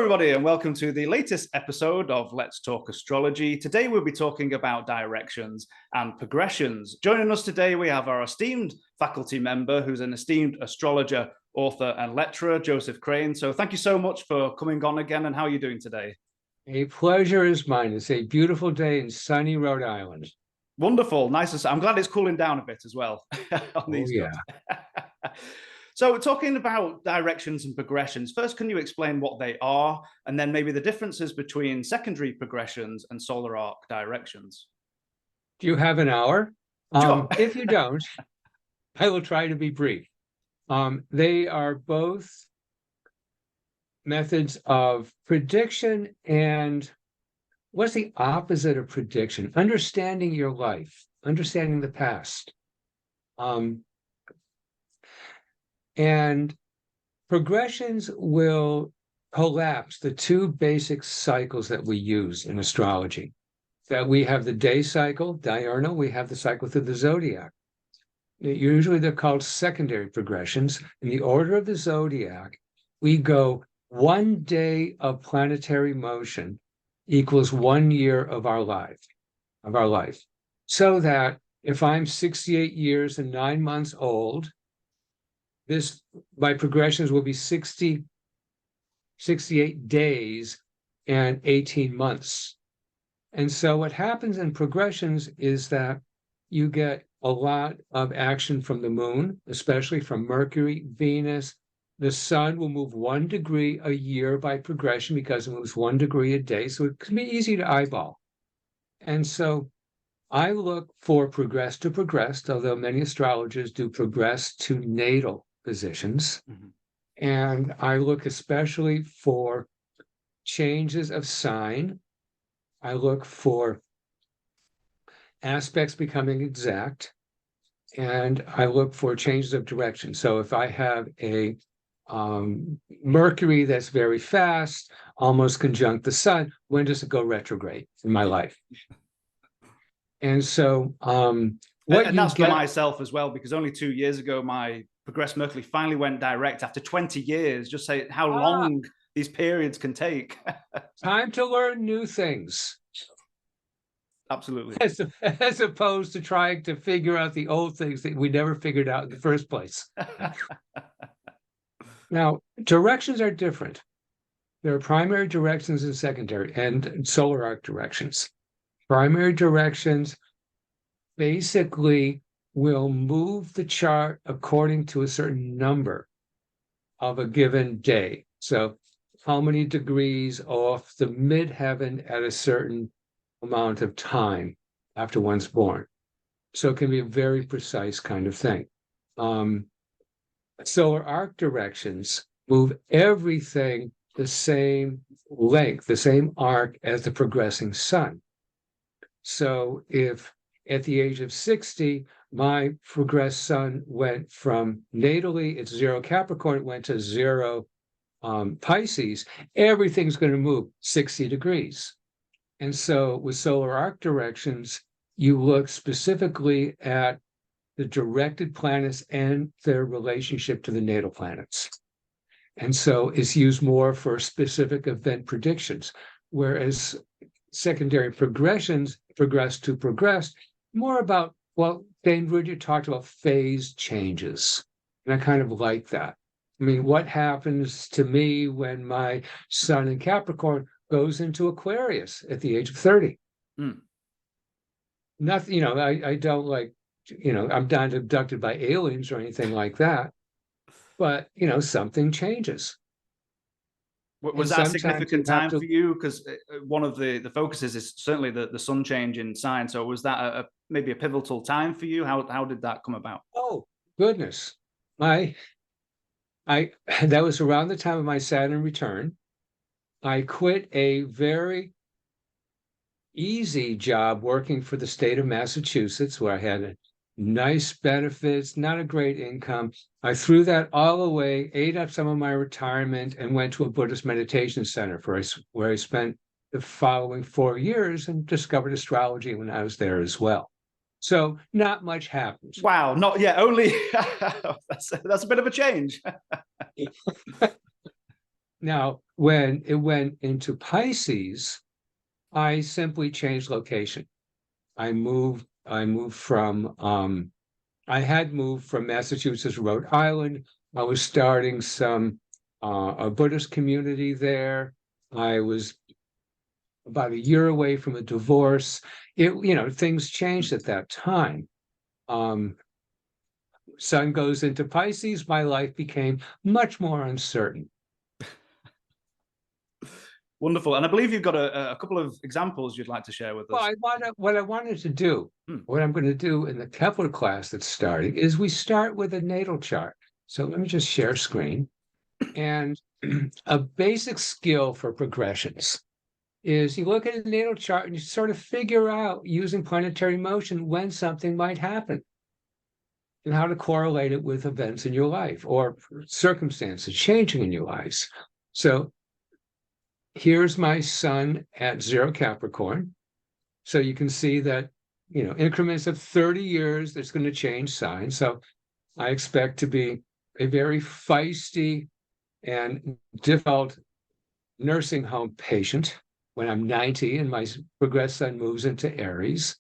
everybody, and welcome to the latest episode of Let's Talk Astrology. Today, we'll be talking about directions and progressions. Joining us today, we have our esteemed faculty member, who's an esteemed astrologer, author, and lecturer, Joseph Crane. So thank you so much for coming on again, and how are you doing today? A pleasure is mine. It's a beautiful day in sunny Rhode Island. Wonderful. Nice. I'm glad it's cooling down a bit as well on the East Coast. So talking about directions and progressions, first, can you explain what they are, and then maybe the differences between secondary progressions and solar arc directions? Do you have an hour? Sure. If you don't, I will try to be brief. They are both methods of prediction, and what's the opposite of prediction? Understanding your life, understanding the past. And progressions will collapse the two basic cycles that we use in astrology. That we have the day cycle, diurnal, we have the cycle through the zodiac. Usually they're called secondary progressions. In the order of the zodiac, we go 1 day of planetary motion equals 1 year of our life. So that if I'm 68 years and 9 months old, my progressions will be 68 days and 18 months. And so what happens in progressions is that you get a lot of action from the moon, especially from Mercury, Venus. The sun will move 1 degree a year by progression because it moves 1 degree a day. So it can be easy to eyeball. And so I look for progress to progressed, although many astrologers do progress to natal positions. Mm-hmm. And I look especially for changes of sign. I look for aspects becoming exact, and I look for changes of direction. So if I have a Mercury that's very fast, almost conjunct the sun, when does it go retrograde in my life? And so and that's for myself as well, because only 2 years ago, my progressed Mercury finally went direct after 20 years. Just say how long these periods can take. Time to learn new things. Absolutely. As opposed to trying to figure out the old things that we never figured out in the first place. Now, directions are different. There are primary directions and secondary and solar arc directions. Primary directions basically will move the chart according to a certain number of a given day. So how many degrees off the midheaven at a certain amount of time after one's born. So it can be a very precise kind of thing. Solar arc directions move everything the same length, the same arc as the progressing sun. So if at the age of 60, my progressed sun went from natally, it's 0 Capricorn, it went to 0 Pisces, everything's going to move 60 degrees. And so with solar arc directions, you look specifically at the directed planets and their relationship to the natal planets. And so it's used more for specific event predictions, whereas secondary progressions, progress to progress, more about, well, Bainbridge, you talked about phase changes. And I kind of like that. I mean, what happens to me when my sun in Capricorn goes into Aquarius at the age of 30? Nothing, I don't like, I'm not abducted by aliens or anything like that. But, something changes. Was that a significant time for you? Because one of the focuses is certainly the sun change in sign. So was that maybe a pivotal time for you? How did that come about? Oh, goodness. That was around the time of my Saturn return. I quit a very easy job working for the state of Massachusetts, where I had nice benefits, not a great income. I threw that all away, ate up some of my retirement, and went to a Buddhist meditation center where I spent the following 4 years and discovered astrology when I was there as well. So not much happened. Wow, not yet. Only that's a bit of a change. Now, when it went into Pisces, I simply changed location. I moved from I had moved from Massachusetts to Rhode Island. I was starting a Buddhist community there. I was about a year away from a divorce. Things changed at that time. Sun goes into Pisces, my life became much more uncertain. Wonderful. And I believe you've got a couple of examples you'd like to share with us. Well, what I wanted to do, what I'm going to do in the Kepler class that's starting, is we start with a natal chart. So let me just share screen. And a basic skill for progressions is you look at a natal chart and you sort of figure out, using planetary motion, when something might happen and how to correlate it with events in your life or circumstances changing in your lives. So here's my sun at 0 Capricorn. So you can see that, increments of 30 years, there's going to change signs. So I expect to be a very feisty and difficult nursing home patient when I'm 90 and my progressed sun moves into Aries.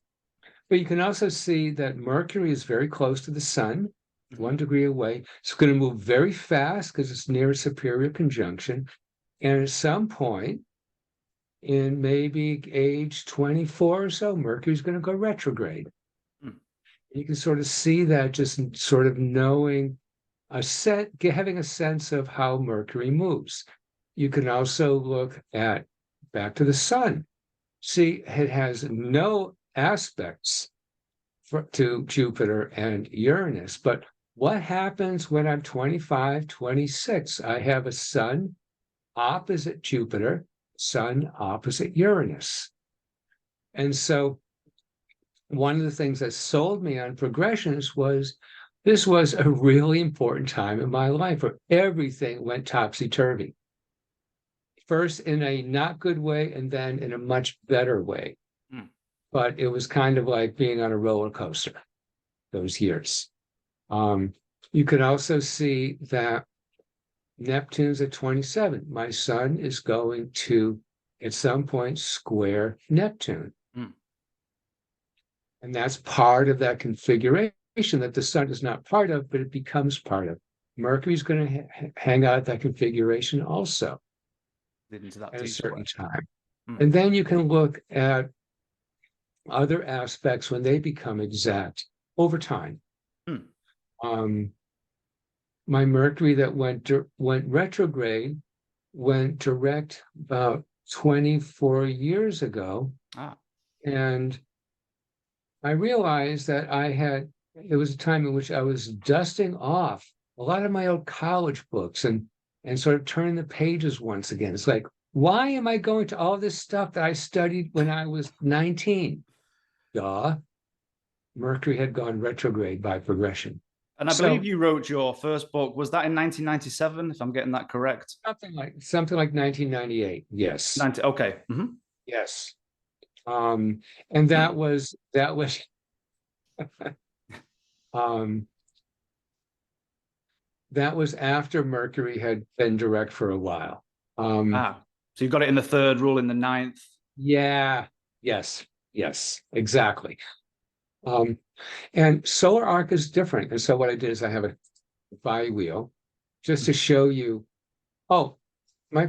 But you can also see that Mercury is very close to the sun, 1 degree away. It's going to move very fast because it's near a superior conjunction. And at some point, in maybe age 24 or so, Mercury's going to go retrograde. You can sort of see that just sort of knowing having a sense of how Mercury moves. You can also look at back to the sun. See, it has no aspects to Jupiter and Uranus, but what happens when I'm 25, 26? I have a sun opposite Jupiter, sun opposite Uranus. And so one of the things that sold me on progressions was this was a really important time in my life where everything went topsy-turvy. First in a not good way, and then in a much better way. But it was kind of like being on a roller coaster those years. You can also see that Neptune's at 27. My sun is going to, at some point, square Neptune. And that's part of that configuration that the sun is not part of, but it becomes part of. Mercury's going to hang out at that configuration also at a certain time. And then you can look at other aspects when they become exact over time. My Mercury that went retrograde went direct about 24 years ago. And I realized that it was a time in which I was dusting off a lot of my old college books and sort of turning the pages once again. It's like, why am I going to all this stuff that I studied when I was 19? Duh. Mercury had gone retrograde by progression. And I believe you wrote your first book. Was that in 1997, if I'm getting that correct? Something like 1998. Yes. Okay. Yes. And that was that was after Mercury had been direct for a while. So you've got it in the 3rd, rule in the 9th. Yeah. Yes, exactly. And solar arc is different. And so what I did is I have a bi-wheel just to show you,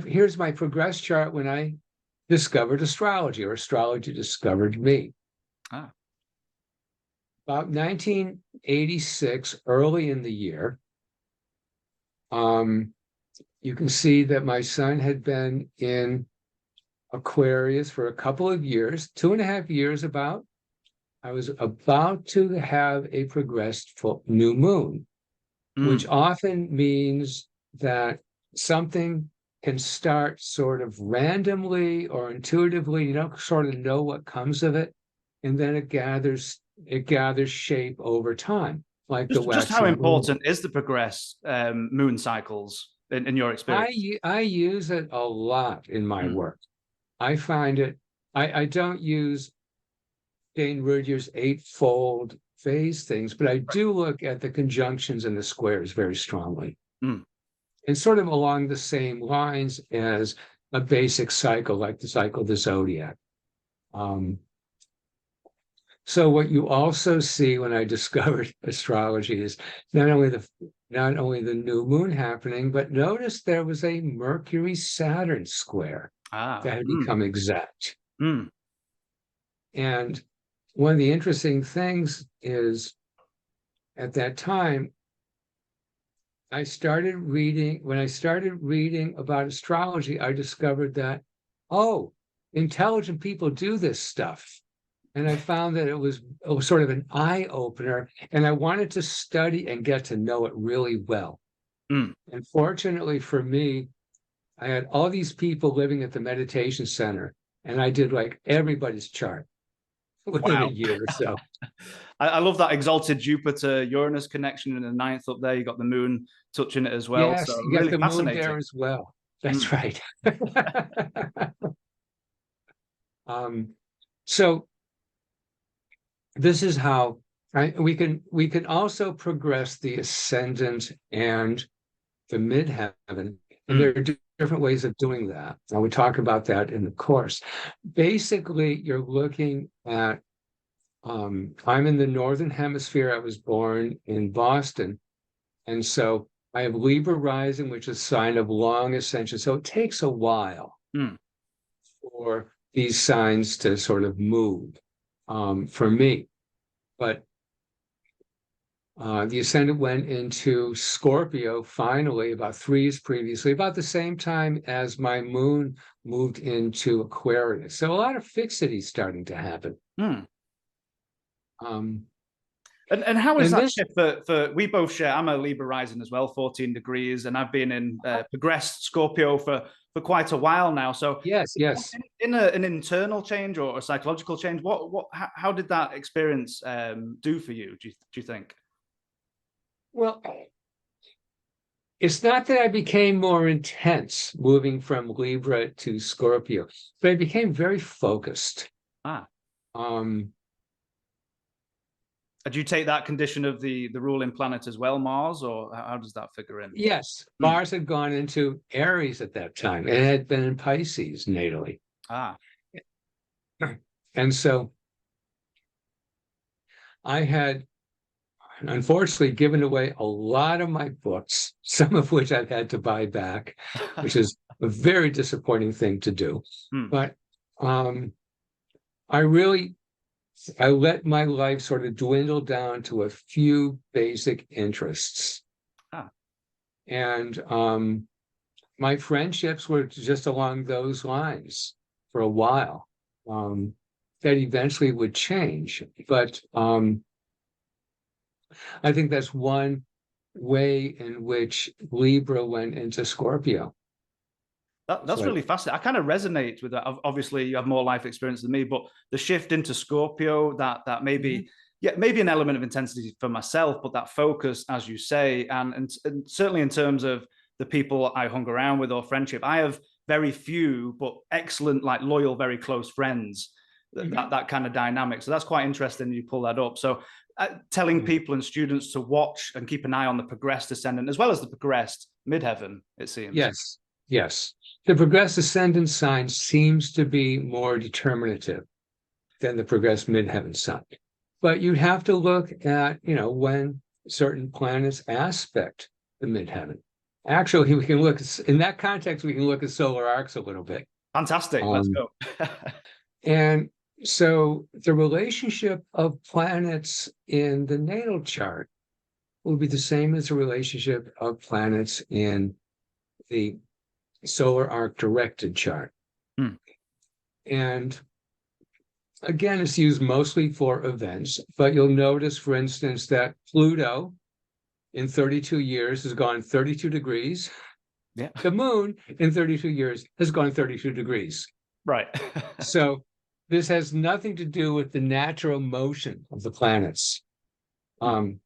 here's my progress chart when I discovered astrology, or astrology discovered me. About 1986, early in the year, you can see that my sun had been in Aquarius for a couple of years, 2.5 years about. I was about to have a progressed full new moon, which often means that something can start sort of randomly or intuitively. You don't sort of know what comes of it, and then it gathers shape over time, like just how important is the progressed moon cycles in your experience? I use it a lot in my work. I find it. I don't use Dane Rudhyar's 8-fold phase things, but I do look at the conjunctions and the squares very strongly. and sort of along the same lines as a basic cycle, like the cycle of the zodiac. So what you also see when I discovered astrology is not only the new moon happening, but notice there was a Mercury-Saturn square that had become exact. And one of the interesting things is at that time, when I started reading about astrology, I discovered that, oh, intelligent people do this stuff. And I found that it was sort of an eye opener, and I wanted to study and get to know it really well. And fortunately for me, I had all these people living at the meditation center, and I did like everybody's chart within a year or so. I love that exalted Jupiter-Uranus connection in the ninth up there. You got the moon touching it as well. Yes, so you got really the fascinating. moon there as well. That's right. So this is how we can also progress the ascendant and the midheaven, and there are different ways of doing that. I would talk about that in the course. Basically, you're looking at I'm in the northern hemisphere. I was born in Boston, and so I have Libra rising, which is a sign of long ascension. So it takes a while for these signs to sort of move for me. But the ascendant went into Scorpio finally about 3 years previously, about the same time as my moon moved into Aquarius. So a lot of fixity starting to happen. And how is that shift for we both share? I'm a Libra rising as well, 14 degrees, and I've been in progressed Scorpio for quite a while now. So yes, in an internal change or a psychological change, how did that experience do for you? Do you think? Well, it's not that I became more intense moving from Libra to Scorpio, but I became very focused. Do you take that condition of the ruling planet as well, Mars, or how does that figure in? Yes, Mars had gone into Aries at that time. It had been in Pisces natally. And so I had unfortunately given away a lot of my books, some of which I've had to buy back, which is a very disappointing thing to do. But I let my life sort of dwindle down to a few basic interests. And my friendships were just along those lines for a while. That eventually would change. But I think that's one way in which Libra went into Scorpio. That's really fascinating. I kind of resonate with that. Obviously, you have more life experience than me, but the shift into Scorpio, that maybe, maybe an element of intensity for myself, but that focus, as you say, and certainly in terms of the people I hung around with or friendship, I have very few, but excellent, like loyal, very close friends. That kind of dynamic. So that's quite interesting. You pull that up. So telling people and students to watch and keep an eye on the progressed ascendant as well as the progressed midheaven, it seems. Yes. The progressed ascendant sign seems to be more determinative than the progressed midheaven sign. But you have to look at, when certain planets aspect the midheaven. Actually, we can look in that context, we can look at solar arcs a little bit. Fantastic. Let's go. And so the relationship of planets in the natal chart will be the same as the relationship of planets in the solar arc directed chart. And again, it's used mostly for events, but you'll notice, for instance, that Pluto in 32 years has gone 32 degrees. The moon in 32 years has gone 32 degrees. Right. So this has nothing to do with the natural motion of the planets. And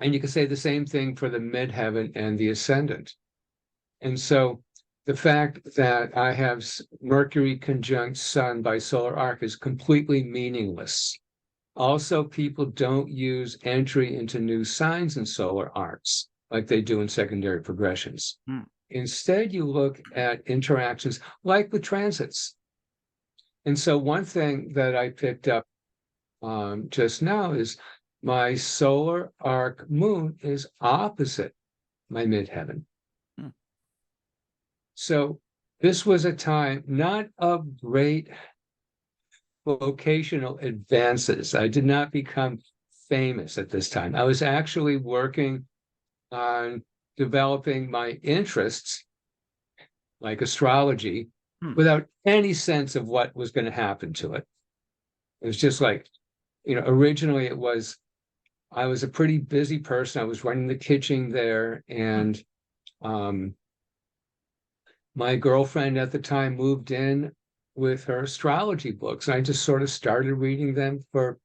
you can say the same thing for the midheaven and the ascendant. And so the fact that I have Mercury conjunct Sun by solar arc is completely meaningless. Also, people don't use entry into new signs in solar arcs. like they do in secondary progressions. Hmm. Instead, you look at interactions like with transits. And so one thing that I picked up just now is my solar arc moon is opposite my midheaven. Hmm. So this was a time not of great vocational advances. I did not become famous at this time. I was actually working on developing my interests, like astrology, Hmm. without any sense of what was going to happen to it. It was just like, originally I was a pretty busy person. I was running the kitchen there, and my girlfriend at the time moved in with her astrology books. And I just sort of started reading them for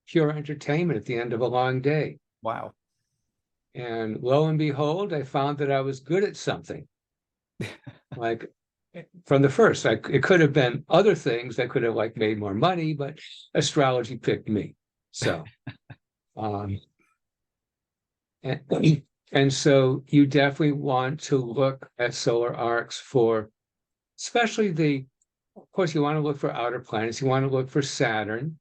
pure entertainment at the end of a long day. Wow. And lo and behold, I found that I was good at something. Like from the first, it could have been other things that could have like made more money, but astrology picked me. So, and, and so you definitely want to look at solar arcs for, especially of course, you want to look for outer planets. You want to look for Saturn.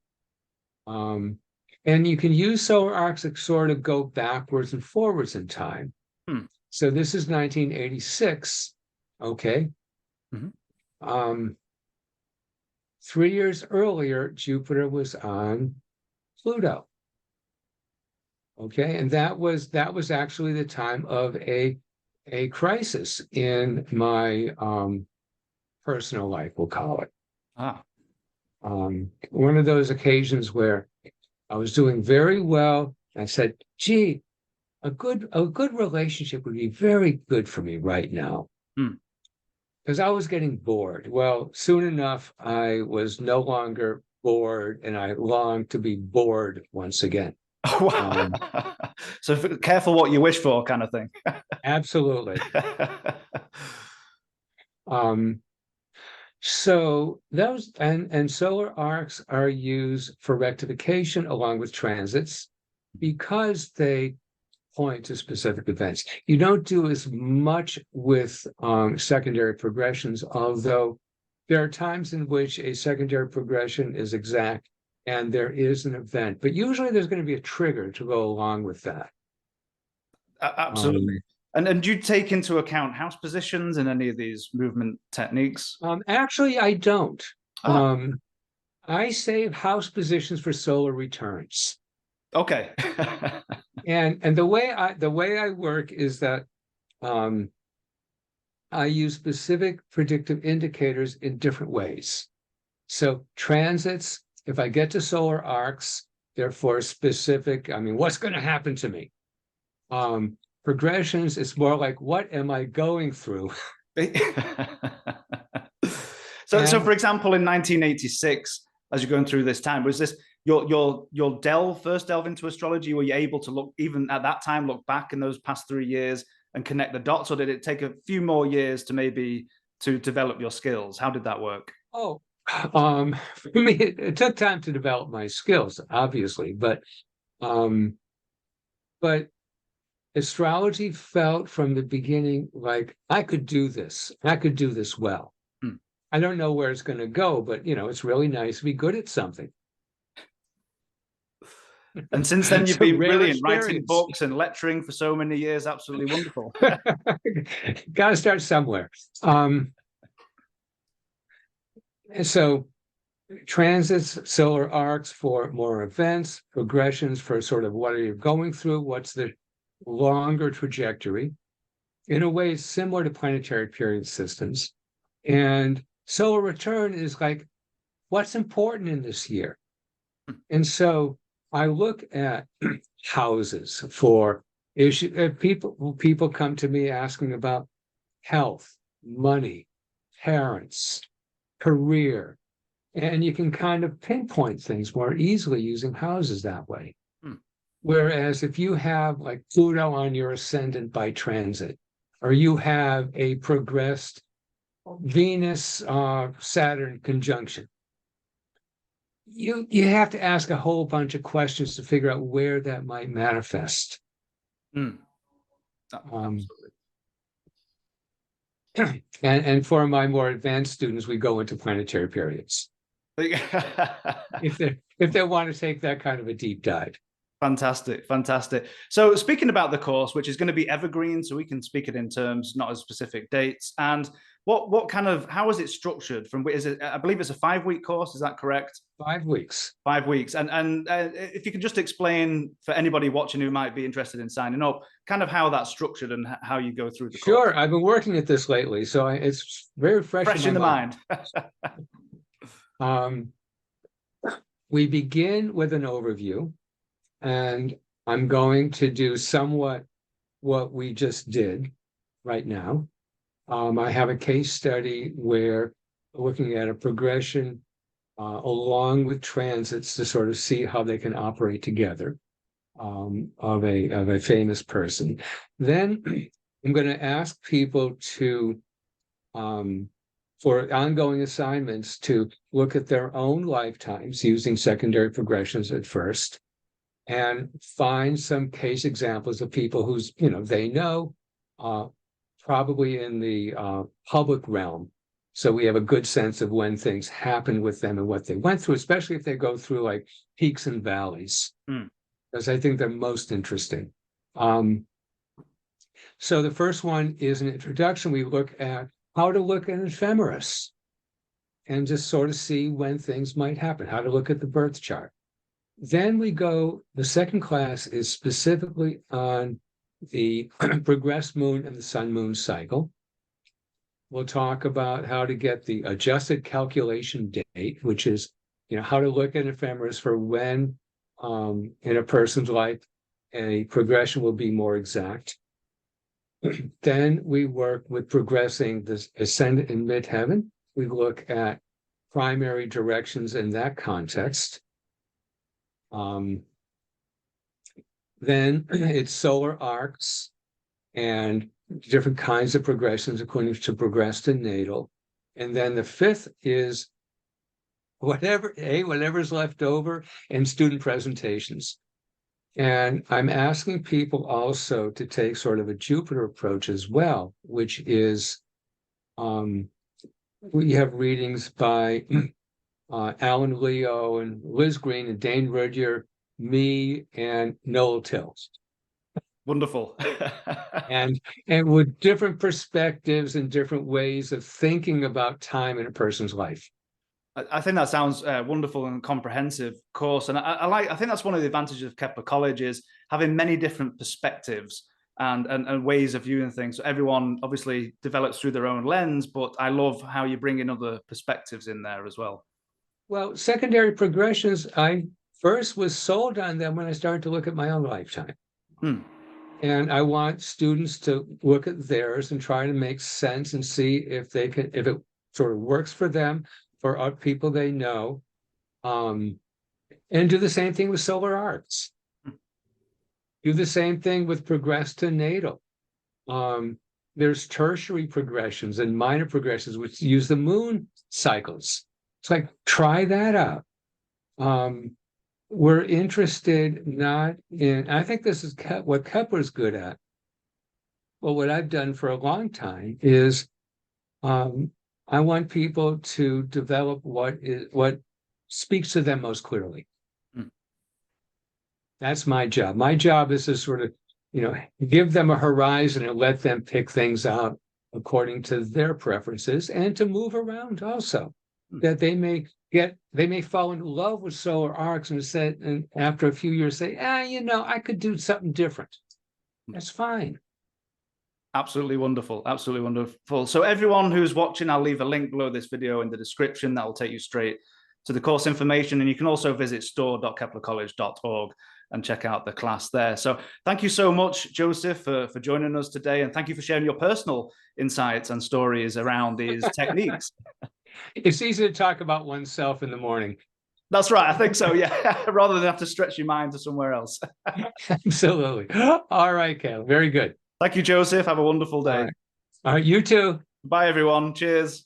And you can use solar arcs that sort of go backwards and forwards in time. Hmm. So this is 1986. Okay. Mm-hmm. 3 years earlier, Jupiter was on Pluto. Okay. And that was actually the time of a crisis in my personal life, we'll call it. Ah. One of those occasions where I was doing very well. I said, gee, a good relationship would be very good for me right now. Because I was getting bored. Well, soon enough, I was no longer bored, and I longed to be bored once again. So careful what you wish for, kind of thing. Absolutely. So those and solar arcs are used for rectification along with transits because they point to specific events. You don't do as much with secondary progressions, although there are times in which a secondary progression is exact and there is an event, but usually there's going to be a trigger to go along with that. Absolutely. And do you take into account house positions in any of these movement techniques? Actually, I don't. I save house positions for solar returns. Okay. And the way I work is that I use specific predictive indicators in different ways. So transits, if I get to solar arcs, they're for specific, what's going to happen to me? Progressions, it's more like, what am I going through? So for example, in 1986, as you're going through this time, was this your first delve into astrology? Were you able to look, even at that time, look back in those past 3 years and connect the dots, or did it take a few more years to develop your skills? How did that work? Oh, for me, it took time to develop my skills, obviously, but astrology felt from the beginning like I could do this. I could do this well. I don't know where it's going to go, but it's really nice to be good at something. And since then, you've been brilliant, writing books and lecturing for so many years. Absolutely wonderful. Got to start somewhere. So transits, solar arcs for more events, progressions for sort of what are you going through, what's the longer trajectory. In a way, it's similar to planetary period systems. And solar return is like, what's important in this year? And so I look at houses for issues. People come to me asking about health, money, parents, career, and you can kind of pinpoint things more easily using houses that way. Whereas if you have like Pluto on your ascendant by transit, or you have a progressed Venus Saturn conjunction, you have to ask a whole bunch of questions to figure out where that might manifest. Um, and for my more advanced students, we go into planetary periods if they want to take that kind of a deep dive. Fantastic, fantastic. So speaking about the course, which is going to be evergreen, so we can speak it in terms, not as specific dates. And what kind of, how is it structured? From, is it, I believe it's a 5-week course, is that correct? 5 weeks. 5 weeks. And if you could just explain for anybody watching who might be interested in signing up, kind of how that's structured and how you go through the course. Sure, I've been working at this lately, so it's very fresh in the mind. We begin with an overview, and I'm going to do somewhat what we just did right now. I have a case study where looking at a progression along with transits to sort of see how they can operate together of a famous person. Then I'm going to ask people to for ongoing assignments to look at their own lifetimes using secondary progressions at first, and find some case examples of people who's, they know, probably in the public realm. So we have a good sense of when things happen with them and what they went through, especially if they go through like peaks and valleys, because I think they're most interesting. So the first one is an introduction. We look at how to look at an ephemeris and just sort of see when things might happen, how to look at the birth chart. Then we go, the second class is specifically on the progressed moon and the sun-moon cycle. We'll talk about how to get the adjusted calculation date, which is, how to look at ephemeris for when in a person's life a progression will be more exact. Then we work with progressing the ascendant and midheaven. We look at primary directions in that context. Then it's solar arcs and different kinds of progressions according to progressed and natal. And then the fifth is whatever's left over and student presentations. And I'm asking people also to take sort of a Jupiter approach as well, which is we have readings by Alan Leo and Liz Green and Dane Rudyard, me and Noel Tills. Wonderful. and with different perspectives and different ways of thinking about time in a person's life. I think that sounds wonderful and comprehensive course. And I think that's one of the advantages of KeplerCollege is having many different perspectives and ways of viewing things. So everyone obviously develops through their own lens, but I love how you bring in other perspectives in there as well. Well, secondary progressions, I first was sold on them when I started to look at my own lifetime. And I want students to look at theirs and try to make sense and see if it sort of works for them, for people they know, and do the same thing with solar arcs. Do the same thing with progressed to natal. There's tertiary progressions and minor progressions, which use the moon cycles. It's like, try that out. We're interested not in, I think this is what Kepler's good at. Well, what I've done for a long time is I want people to develop what speaks to them most clearly. That's my job. My job is to sort of, give them a horizon and let them pick things out according to their preferences, and to move around also. That they may fall in love with solar arcs and after a few years say, I could do something different. That's fine. Absolutely wonderful. Absolutely wonderful. So everyone who's watching, I'll leave a link below this video in the description that will take you straight to the course information. And you can also visit store.keplercollege.org and check out the class there. So thank you so much, Joseph, for joining us today. And thank you for sharing your personal insights and stories around these techniques. It's easy to talk about oneself in the morning. That's right. I think so. Yeah. Rather than have to stretch your mind to somewhere else. Absolutely. All right, Caleb. Very good. Thank you, Joseph. Have a wonderful day. All right. You too. Bye, everyone. Cheers.